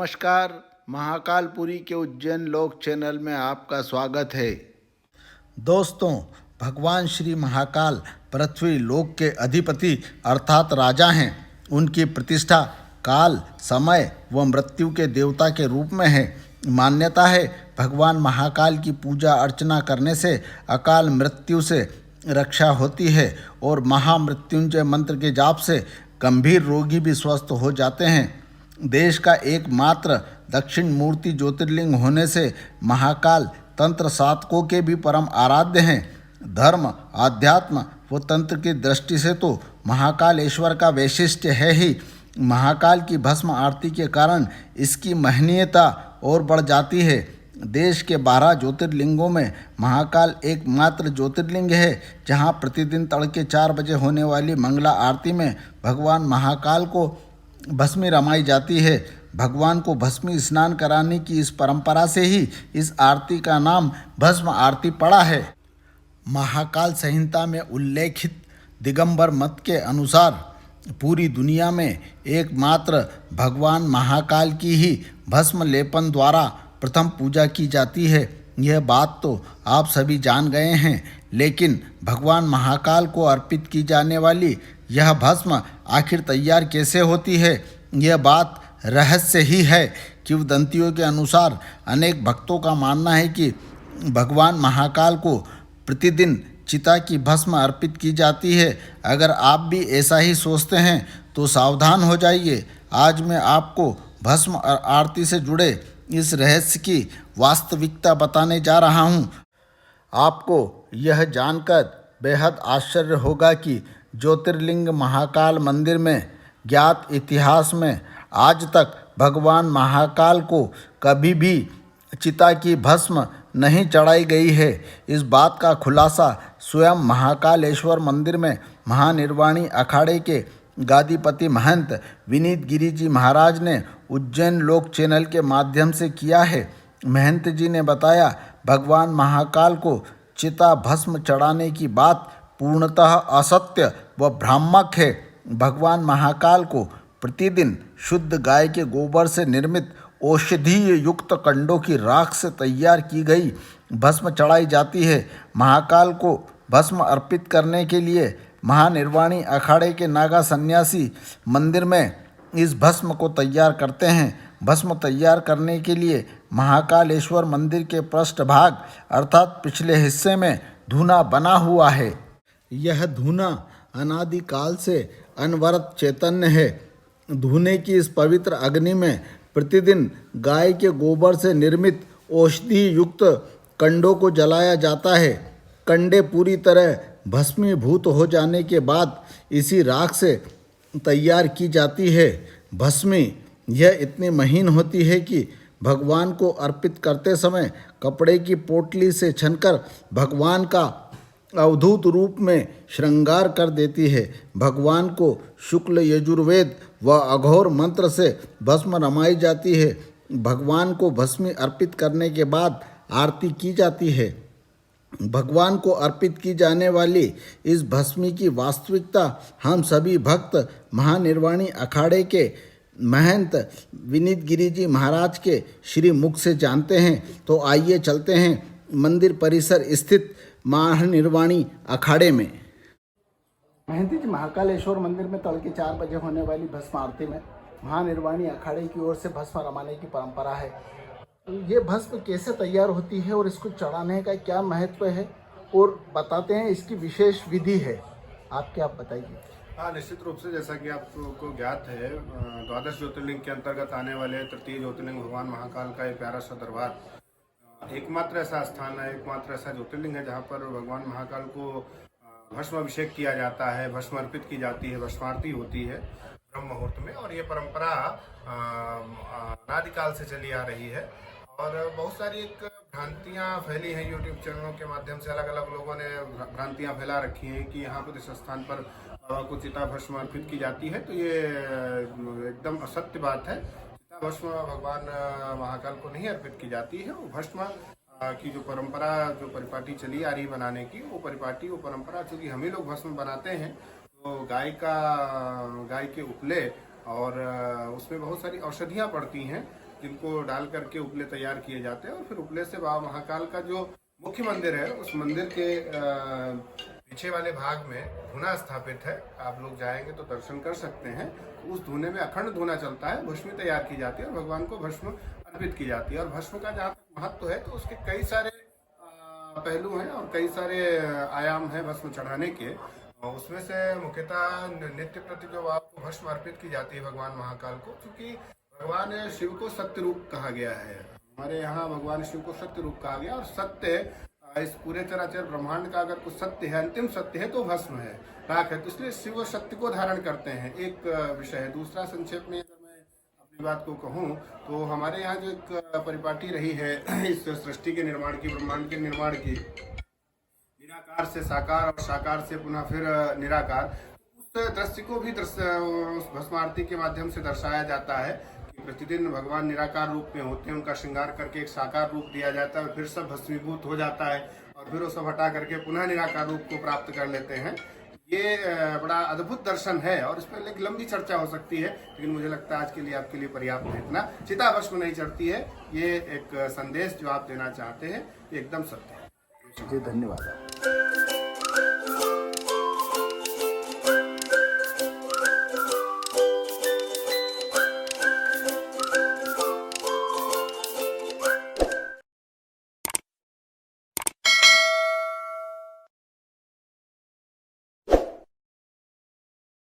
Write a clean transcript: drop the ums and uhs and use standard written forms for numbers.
नमस्कार। महाकालपुरी के उज्जैन लोक चैनल में आपका स्वागत है। दोस्तों, भगवान श्री महाकाल पृथ्वी लोक के अधिपति अर्थात राजा हैं। उनकी प्रतिष्ठा काल, समय व मृत्यु के देवता के रूप में है। मान्यता है भगवान महाकाल की पूजा अर्चना करने से अकाल मृत्यु से रक्षा होती है और महामृत्युंजय मंत्र के जाप से गंभीर रोगी भी स्वस्थ हो जाते हैं। देश का एकमात्र दक्षिण मूर्ति ज्योतिर्लिंग होने से महाकाल तंत्र साधकों के भी परम आराध्य हैं। धर्म, आध्यात्म व तंत्र की दृष्टि से तो महाकालेश्वर का वैशिष्ट्य है ही। महाकाल की भस्म आरती के कारण इसकी महनीयता और बढ़ जाती है। देश के 12 ज्योतिर्लिंगों में महाकाल एकमात्र ज्योतिर्लिंग है जहां प्रतिदिन तड़के 4 बजे होने वाली मंगला आरती में भगवान महाकाल को भस्मी रमाई जाती है। भगवान को भस्मी स्नान कराने की इस परंपरा से ही इस आरती का नाम भस्म आरती पड़ा है। महाकाल संहिता में उल्लेखित दिगंबर मत के अनुसार पूरी दुनिया में एकमात्र भगवान महाकाल की ही भस्म लेपन द्वारा प्रथम पूजा की जाती है। यह बात तो आप सभी जान गए हैं, लेकिन भगवान महाकाल को अर्पित की जाने वाली यह भस्म आखिर तैयार कैसे होती है, यह बात रहस्य ही है। किंवदंतियों के अनुसार अनेक भक्तों का मानना है कि भगवान महाकाल को प्रतिदिन चिता की भस्म अर्पित की जाती है। अगर आप भी ऐसा ही सोचते हैं तो सावधान हो जाइए। आज मैं आपको भस्म आरती से जुड़े इस रहस्य की वास्तविकता बताने जा रहा हूँ। आपको यह जानकर बेहद आश्चर्य होगा कि ज्योतिर्लिंग महाकाल मंदिर में ज्ञात इतिहास में आज तक भगवान महाकाल को कभी भी चिता की भस्म नहीं चढ़ाई गई है। इस बात का खुलासा स्वयं महाकालेश्वर मंदिर में महानिर्वाणी अखाड़े के गादीपति महंत विनीत गिरी जी महाराज ने उज्जैन लोक चैनल के माध्यम से किया है। महंत जी ने बताया, भगवान महाकाल को चिता भस्म चढ़ाने की बात पूर्णतः असत्य व भ्रामक है। भगवान महाकाल को प्रतिदिन शुद्ध गाय के गोबर से निर्मित औषधीय युक्त कंडों की राख से तैयार की गई भस्म चढ़ाई जाती है। महाकाल को भस्म अर्पित करने के लिए महानिर्वाणी अखाड़े के नागा सन्यासी मंदिर में इस भस्म को तैयार करते हैं। भस्म तैयार करने के लिए महाकालेश्वर मंदिर के पृष्ठभाग अर्थात पिछले हिस्से में धूना बना हुआ है। यह धूना अनादिकाल से अनवरत चैतन्य है। धूने की इस पवित्र अग्नि में प्रतिदिन गाय के गोबर से निर्मित औषधि युक्त कंडों को जलाया जाता है। कंडे पूरी तरह भस्मीभूत हो जाने के बाद इसी राख से तैयार की जाती है। भस्मी यह इतनी महीन होती है कि भगवान को अर्पित करते समय कपड़े की पोटली से छनकर भगवान का अवधूत रूप में श्रृंगार कर देती है। भगवान को शुक्ल यजुर्वेद व अघोर मंत्र से भस्म रमाई जाती है। भगवान को भस्मी अर्पित करने के बाद आरती की जाती है। भगवान को अर्पित की जाने वाली इस भस्मी की वास्तविकता हम सभी भक्त महानिर्वाणी अखाड़े के महंत विनीत गिरी जी महाराज के श्री मुख से जानते हैं। तो आइए चलते हैं मंदिर परिसर स्थित महानिर्वाणी अखाड़े में। महंत जी, महाकालेश्वर मंदिर में तड़के 4 बजे होने वाली भस्म आरती में महानिर्वाणी अखाड़े की ओर से भस्म रमाने की परंपरा है। ये भस्म कैसे तैयार होती है और इसको चढ़ाने का क्या महत्व है, और बताते हैं इसकी विशेष विधि है। आप क्या बताइए। हाँ, निश्चित रूप से जैसा कि आपको ज्ञात है, द्वादश ज्योतिर्लिंग के अंतर्गत आने वाले तृतीय ज्योतिर्लिंग भगवान महाकाल का एक प्यारा सा दरबार एकमात्र ऐसा स्थान है, एकमात्र ऐसा ज्योतिर्लिंग है जहाँ पर भगवान महाकाल को भस्म अभिषेक किया जाता है, भस्म अर्पित की जाती है, भस्मारती होती है ब्रह्म मुहूर्त में। और ये परंपरा अनादिकाल से चली आ रही है और बहुत सारी एक भ्रांतियाँ फैली हैं यूट्यूब चैनलों के माध्यम से। अलग अलग लोगों ने भ्रांतियाँ फैला रखी हैं कि यहाँ पर इस स्थान पर को चिता भस्म अर्पित की जाती है, तो ये एकदम असत्य बात है। चिता भस्म भगवान महाकाल को नहीं अर्पित की जाती है। वो भस्म की जो परंपरा, जो परिपाटी चली आ रही बनाने की, वो परिपाटी, वो परंपरा, चूँकि हम ही लोग भस्म बनाते हैं तो गाय के उपले और उसमें बहुत सारी औषधियाँ पड़ती हैं जिनको डाल करके उपले तैयार किए जाते हैं और फिर उपले से बाबा महाकाल का जो मुख्य मंदिर है उस मंदिर के पीछे वाले भाग में धूना स्थापित है। आप लोग जाएंगे तो दर्शन कर सकते हैं। उस धूने में अखंड धूना चलता है, भस्मी तैयार की जाती है और भगवान को भस्म अर्पित की जाती है। और भस्म का जहाँ तक महत्व है तो उसके कई सारे पहलू हैं और कई सारे आयाम हैं भस्म चढ़ाने के। उसमें से मुख्यतः नित्य प्रति जो आपको भस्म अर्पित की जाती है भगवान महाकाल को, क्योंकि भगवान शिव को सत्य रूप कहा गया है। हमारे यहाँ भगवान शिव को सत्य रूप कहा गया और सत्य इस पूरे चराचर ब्रह्मांड का अगर कुछ सत्य है, अंतिम सत्य है तो भस्म है, राख है। तो इसलिए शिव सत्य को धारण करते हैं, एक विषय है। दूसरा संक्षेप में अगर मैं अपनी बात को कहूँ तो हमारे यहाँ जो एक परिपाटी रही है इस सृष्टि के निर्माण की, ब्रह्मांड के निर्माण की, निराकार से साकार और साकार से पुनः फिर निराकार, उस दृश्य को भी उस भस्म आरती के माध्यम से दर्शाया जाता है कि प्रतिदिन भगवान निराकार रूप में होते हैं, उनका श्रृंगार करके एक साकार रूप दिया जाता है, फिर सब भस्मीभूत हो जाता है और फिर वो सब हटा करके पुनः निराकार रूप को प्राप्त कर लेते हैं। ये बड़ा अद्भुत दर्शन है और इस पर एक लंबी चर्चा हो सकती है, लेकिन मुझे लगता है आज के लिए आपके लिए पर्याप्त है इतना। चिता भस्म नहीं चढ़ती है, ये एक संदेश जो आप देना चाहते हैं, ये एकदम सत्य है। जी धन्यवाद।